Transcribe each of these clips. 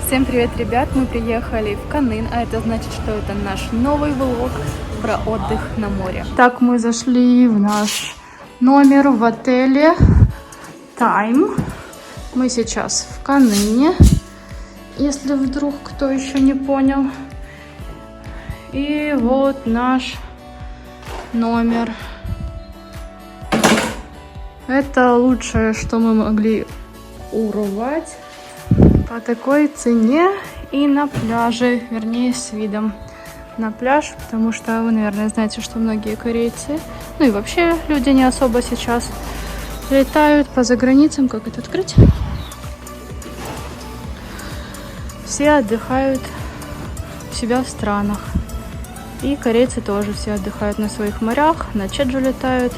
Всем привет, ребят! Мы приехали в Каннын, а это значит, что это наш новый влог про отдых на море. Так, мы зашли в наш номер в отеле Time. Мы сейчас в Канныне, если вдруг кто еще не понял. И вот наш номер. Это лучшее, что мы могли урвать по такой цене и на пляже, вернее, с видом на пляж, потому что вы, наверное, знаете, что многие корейцы, ну и вообще люди не особо сейчас летают по заграницам. Как это открыть? Все отдыхают у себя в странах. И корейцы тоже все отдыхают на своих морях, на Чеджу летают.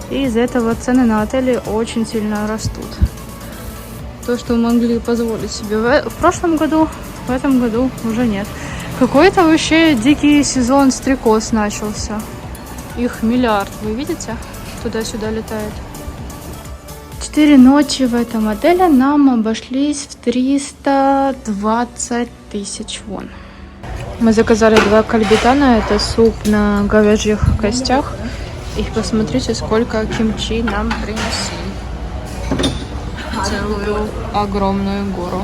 И из-за этого цены на отели очень сильно растут. То, что могли позволить себе в прошлом году, в этом году уже нет. Какой-то вообще дикий сезон стрекоз начался. Их миллиард, вы видите? Туда-сюда летает. 4 ночи в этом отеле нам обошлись в 320 тысяч вон. Мы заказали 2 кальбитана, это суп на говяжьих костях. И посмотрите, сколько кимчи нам принесли. Целую огромную гору.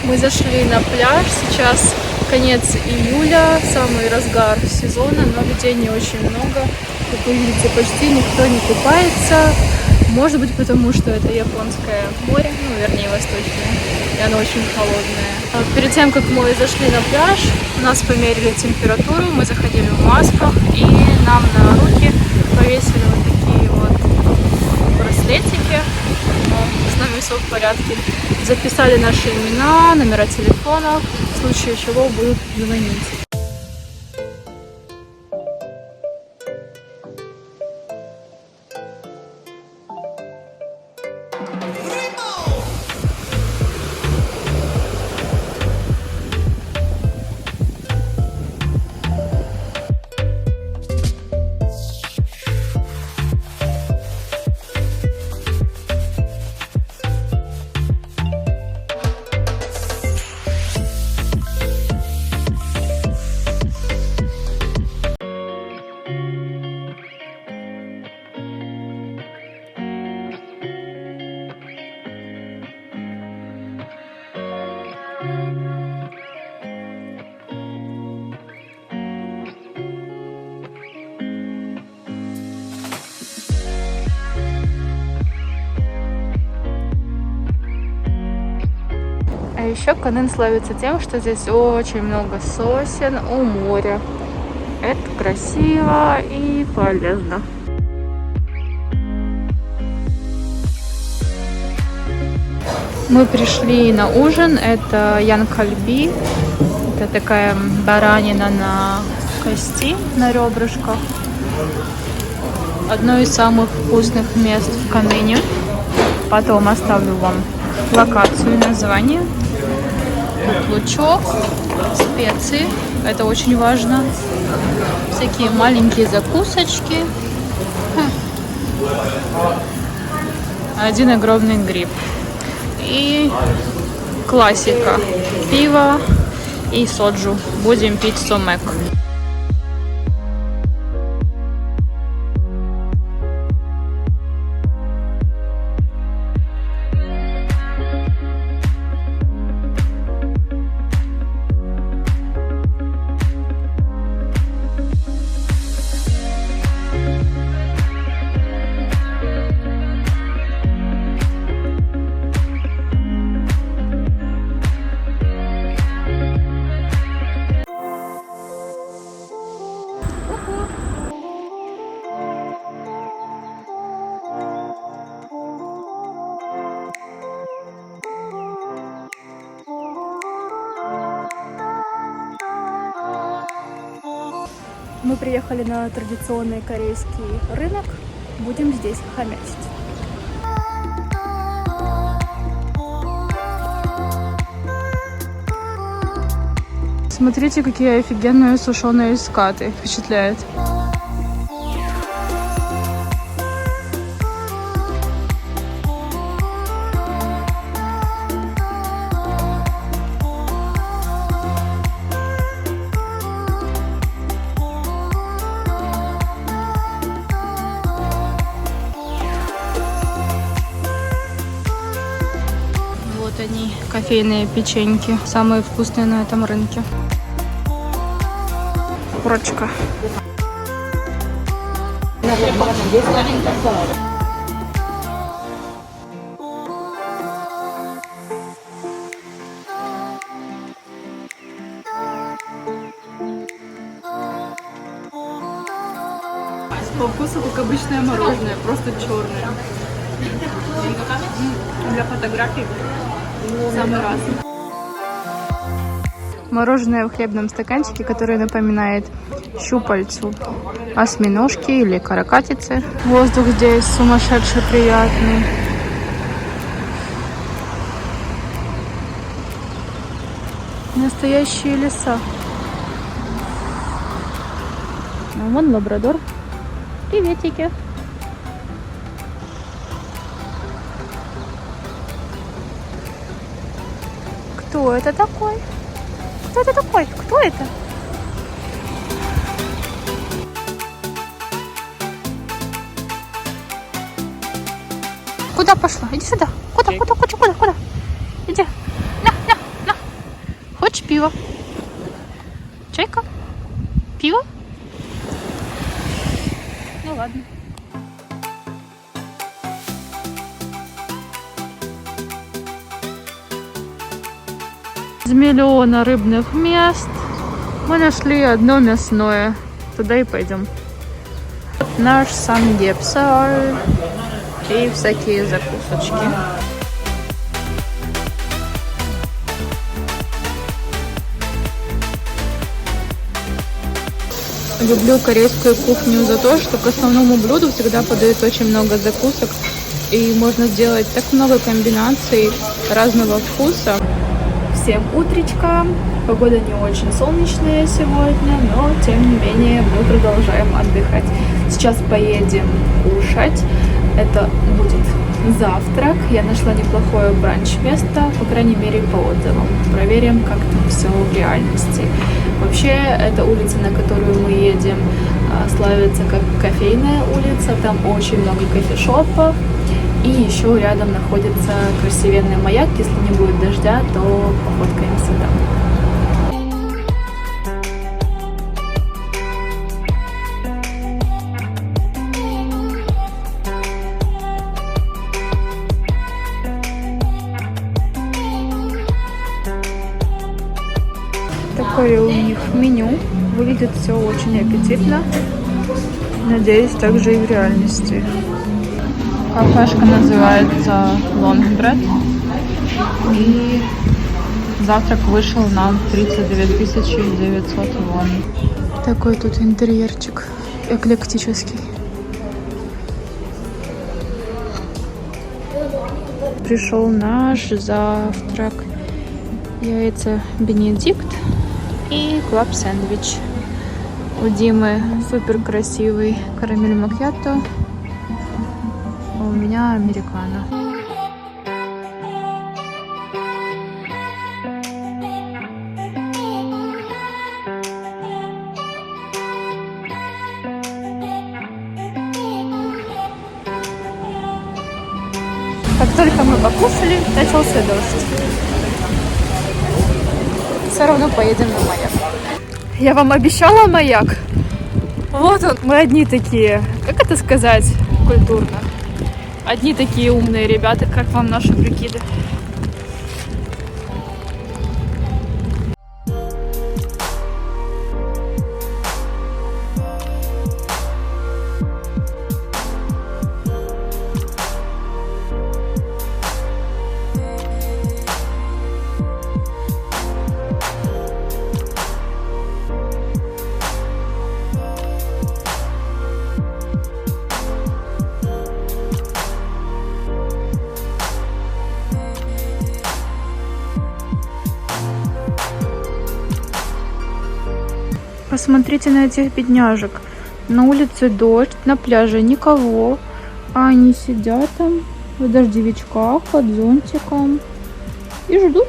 Мы зашли на пляж. Сейчас конец июля, самый разгар сезона, но людей не очень много. Как вы видите, почти никто не купается. Может быть, потому что это японское море, ну, вернее, восточное, и оно очень холодное. Перед тем, как мы зашли на пляж, нас померили температуру, мы заходили в масках, и нам на руки повесили вот такие вот браслетики, но с нами все в порядке. Записали наши имена, номера телефонов, в случае чего будут звонить. А еще Каннын славится тем, что здесь очень много сосен у моря. Это красиво и полезно. Мы пришли на ужин. Это янкальби. Это такая баранина на кости, на ребрышках. Одно из самых вкусных мест в Канныне. Потом оставлю вам локацию и название. Тут лучок, специи, это очень важно. Всякие маленькие закусочки. Один огромный гриб. И классика. Пиво и соджу. Будем пить сомек. Мы приехали на традиционный корейский рынок. Будем здесь хомячить. Смотрите, какие офигенные сушеные скаты. Впечатляет. кофейные печеньки. Самые вкусные на этом рынке. Курочка. По вкусу как обычное мороженое, просто черное. Для фотографий в самый раз. Мороженое в хлебном стаканчике, которое напоминает щупальцу осьминожки или каракатицы. Воздух здесь сумасшедший приятный. Настоящие леса. А вон лабрадор. Приветики. Кто это такой? Кто это такой? Кто это? Куда пошла? Иди сюда. Куда? Иди. На. Хочешь пиво? Чайка? Пиво? Ну ладно. Из миллиона рыбных мест мы нашли одно мясное. Туда и пойдем. Наш самгепсар и всякие закусочки. Люблю корейскую кухню за то, что к основному блюду всегда подают очень много закусок. И можно сделать так много комбинаций разного вкуса. Всем утречка. Погода не очень солнечная сегодня, но тем не менее мы продолжаем отдыхать. Сейчас поедем кушать. Это будет завтрак. Я нашла неплохое бранч-место, по крайней мере по отзывам. Проверим, как там все в реальности. Вообще, эта улица, на которую мы едем, славится как кофейная улица. Там очень много кофешопов. И еще рядом находится красивенный маяк. Если не будет дождя, то пофоткаемся там. Такое у них меню. Выглядит все очень аппетитно. Надеюсь, также и в реальности. Кафешка называется Лонгбред. И завтрак вышел нам 39 900 вон. Такой тут интерьерчик эклектический. Пришел наш завтрак. Яйца Бенедикт и клаб-сэндвич. У Димы супер красивый карамель макьято. У меня американо. Как только мы покушали, начался дождь. Все равно поедем на маяк. Я вам обещала маяк. Вот он. Мы одни такие. Как это сказать культурно? Одни такие умные ребята, как вам наши прикиды. Посмотрите на этих бедняжек. На улице дождь, на пляже никого. А они сидят там в дождевичках, под зонтиком и ждут.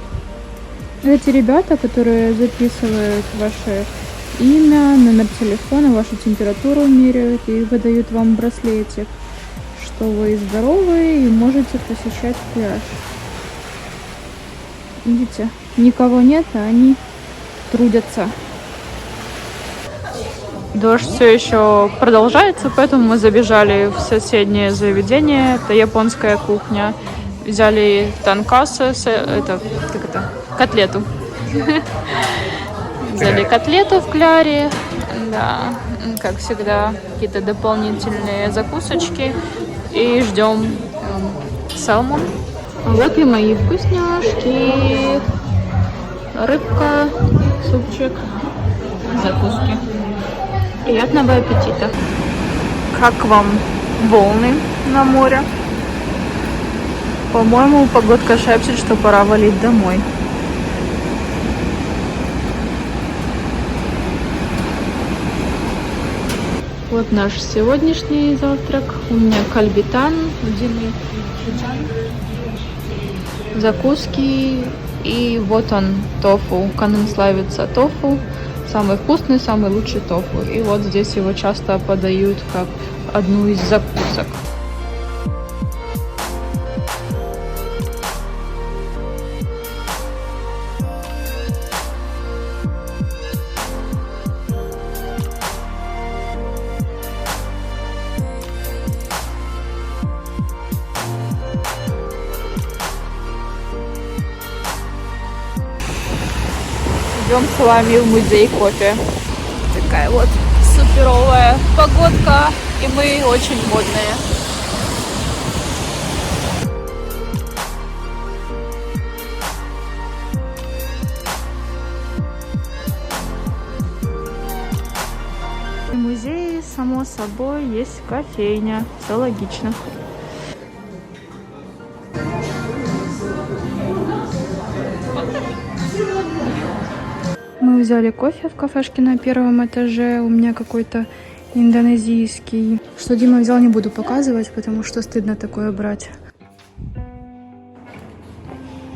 Эти ребята, которые записывают ваше имя, номер телефона, вашу температуру меряют и выдают вам браслетик, что вы здоровы и можете посещать пляж. Видите, никого нет, а они трудятся. Дождь все еще продолжается, поэтому мы забежали в соседнее заведение. Это японская кухня. Взяли танкасы, котлету. Взяли котлету в кляре. Да, как всегда, какие-то дополнительные закусочки. И ждем салмон. Вот и мои вкусняшки. Рыбка, супчик, закуски. Приятного аппетита. Как вам волны на море? По-моему, погодка шепчет, что пора валить домой. Вот наш сегодняшний завтрак. У меня кальбитан, закуски. И вот он, тофу. Канн славится тофу. Самый вкусный, самый лучший тофу. И вот здесь его часто подают как одну из закусок. Идем с вами в музей кофе. Такая вот суперовая погодка, и мы очень модные. В музее, само собой, есть кофейня. Все логично. Мы взяли кофе в кафешке на первом этаже. У меня какой-то индонезийский. Что Дима взял, не буду показывать, потому что стыдно такое брать.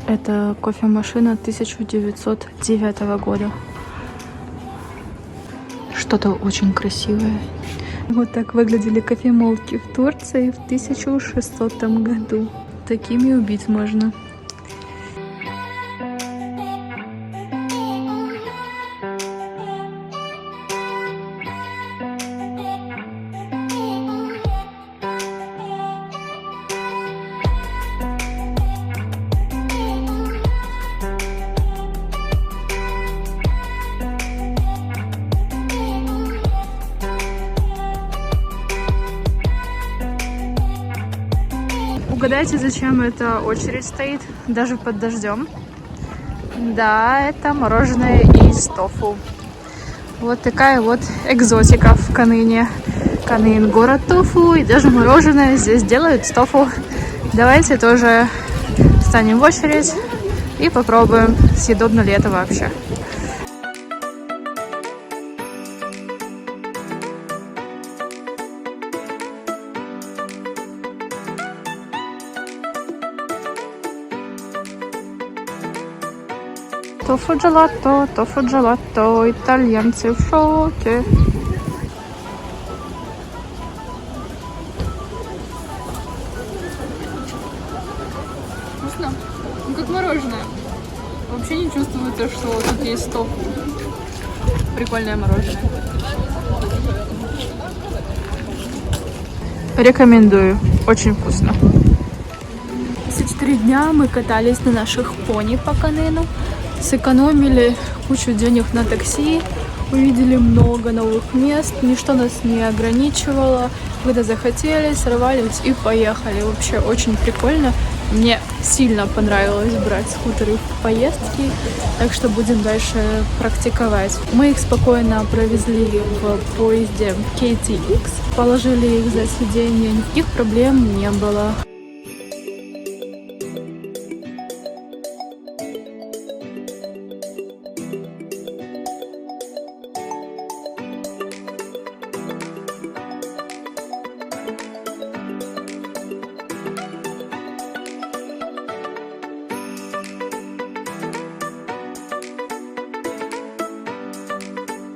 Это кофемашина 1909 года. Что-то очень красивое. Вот так выглядели кофемолки в Турции в 1600 году. Такими убить можно. Угадайте, зачем эта очередь стоит, даже под дождем? Да, это мороженое из тофу. Вот такая вот экзотика в Канныне. Каннын — город тофу, и даже мороженое здесь делают с тофу. Давайте тоже встанем в очередь и попробуем, съедобно ли это вообще. Тофу джелато, итальянцы в шоке. Вкусно? Ну как мороженое. Вообще не чувствуется, что тут есть тофу. Прикольное мороженое. Рекомендую. Очень вкусно. 4 дня мы катались на наших пони по Канныну. Сэкономили кучу денег на такси, увидели много новых мест, ничто нас не ограничивало. Когда захотели, сорвались и поехали. Вообще очень прикольно. Мне сильно понравилось брать скутеры в поездки, так что будем дальше практиковать. Мы их спокойно провезли в поезде KTX, положили их за сиденье, никаких проблем не было.